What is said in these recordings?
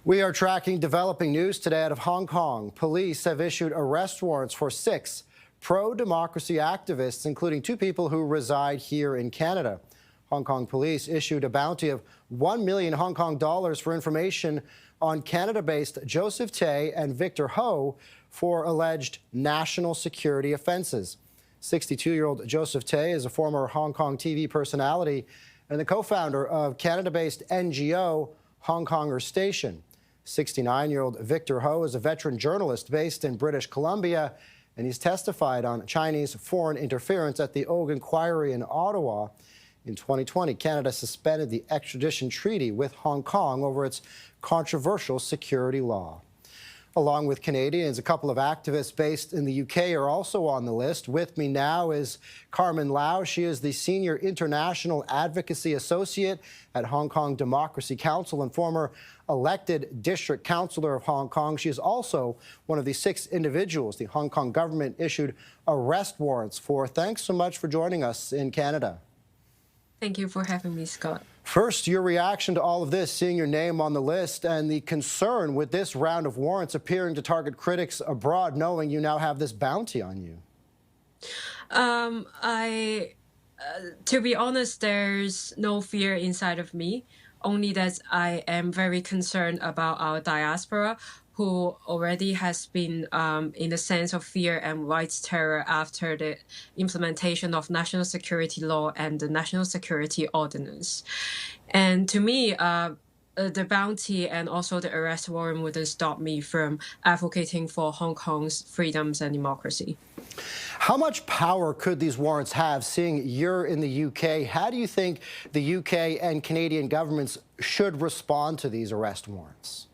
We are tracking developing news today out of Hong Kong. Police have issued arrest warrants for 6 pro-democracy activists, including 2 people who reside here in Canada. Hong Kong police issued a bounty of 1 million Hong Kong dollars for information on Canada-based Joseph Tay and Victor Ho for alleged national security offenses. 62-year-old Joseph Tay is a former Hong Kong TV personality and the co-founder of Canada-based NGO Hong Konger Station. 69-year-old Victor Ho is a veteran journalist based in British Columbia, and he's testified on Chinese foreign interference at the Oak Inquiry in Ottawa. In 2020, Canada suspended the extradition treaty with Hong Kong over its controversial security law. Along with Canadians, a couple of activists based in the UK are also on the list. With me now is Carmen Lau. She is the Senior International Advocacy Associate at Hong Kong Democracy Council and former elected District Councillor of Hong Kong. She is also one of the 6 individuals the Hong Kong government issued arrest warrants for. Thanks so much for joining us in Canada. Thank you for having me, Scott. First, your reaction to all of this, seeing your name on the list, and the concern with this round of warrants appearing to target critics abroad, knowing you now have this bounty on you. To be honest, there's no fear inside of me, only that I am very concerned about our diaspora, who already has been in a sense of fear and rights terror after the implementation of national security law and the national security ordinance. And to me, the bounty and also the arrest warrant wouldn't stop me from advocating for Hong Kong's freedoms and democracy. How much power could these warrants have, seeing you're in the UK? How do you think the UK and Canadian governments should respond to these arrest warrants?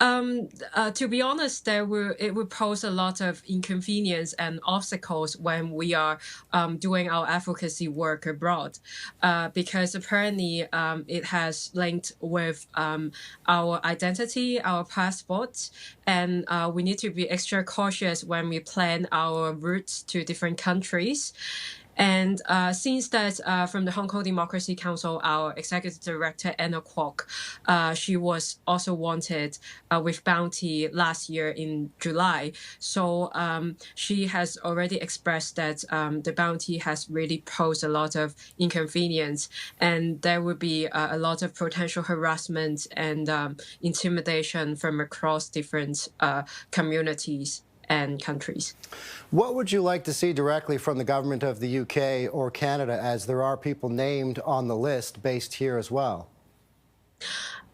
To be honest, it would pose a lot of inconvenience and obstacles when we are doing our advocacy work abroad, because apparently it has linked with our identity, our passports, and we need to be extra cautious when we plan our routes to different countries. And since that, from the Hong Kong Democracy Council, our executive director, Anna Kwok, she was also wanted with bounty last year in July. So she has already expressed that the bounty has really posed a lot of inconvenience, and there would be a lot of potential harassment and intimidation from across different communities and countries. What would you like to see directly from the government of the UK or Canada, as there are people named on the list based here as well?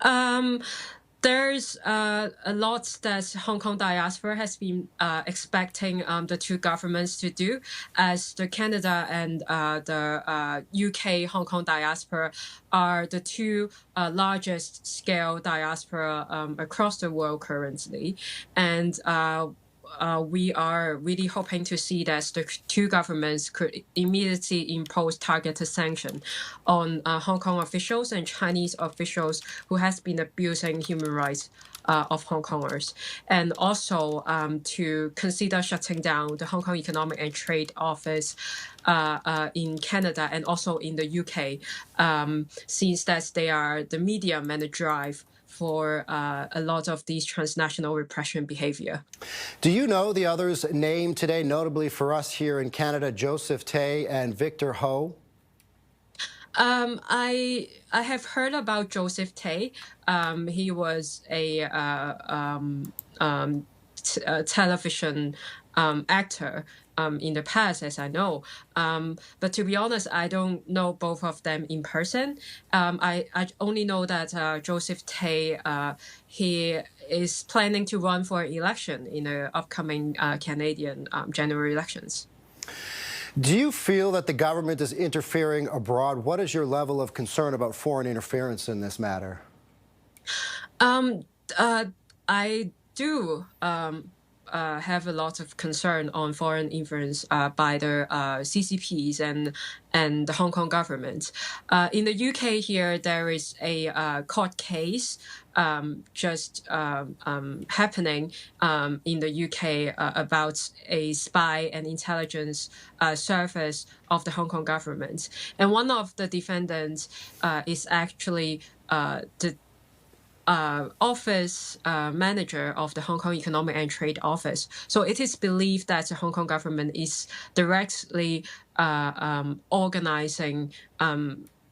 There's a lot that Hong Kong diaspora has been expecting the 2 governments to do, as the Canada and the UK Hong Kong diaspora are the 2 largest scale diaspora across the world currently. And we are really hoping to see that the 2 governments could immediately impose targeted sanction on Hong Kong officials and Chinese officials who has been abusing human rights of Hong Kongers, and also to consider shutting down the Hong Kong Economic and Trade Office in Canada and also in the UK, since that they are the medium and the drive for a lot of these transnational repression behavior. Do you know the others named today, notably for us here in Canada, Joseph Tay and Victor Ho? I have heard about Joseph Tay. He was a television actor in the past, as I know. But to be honest, I don't know both of them in person. I only know that Joseph Tay, he is planning to run for election in the upcoming Canadian general elections. Do you feel that the government is interfering abroad? What is your level of concern about foreign interference in this matter? I do have a lot of concern on foreign influence by the CCPs and the Hong Kong government. In the UK here, there is a court case just happening in the UK about a spy and intelligence service of the Hong Kong government. And one of the defendants is actually the office manager of the Hong Kong Economic and Trade Office. So it is believed that the Hong Kong government is directly organizing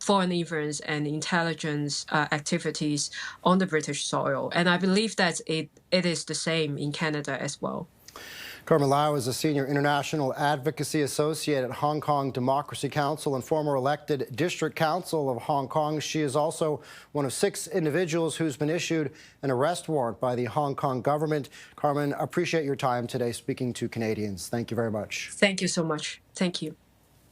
foreign influence and intelligence activities on the British soil. And I believe that it is the same in Canada as well. Carmen Lau is a senior international advocacy associate at Hong Kong Democracy Council and former elected district council of Hong Kong. She is also one of 6 individuals who's been issued an arrest warrant by the Hong Kong government. Carmen, appreciate your time today speaking to Canadians. Thank you very much. Thank you so much. Thank you.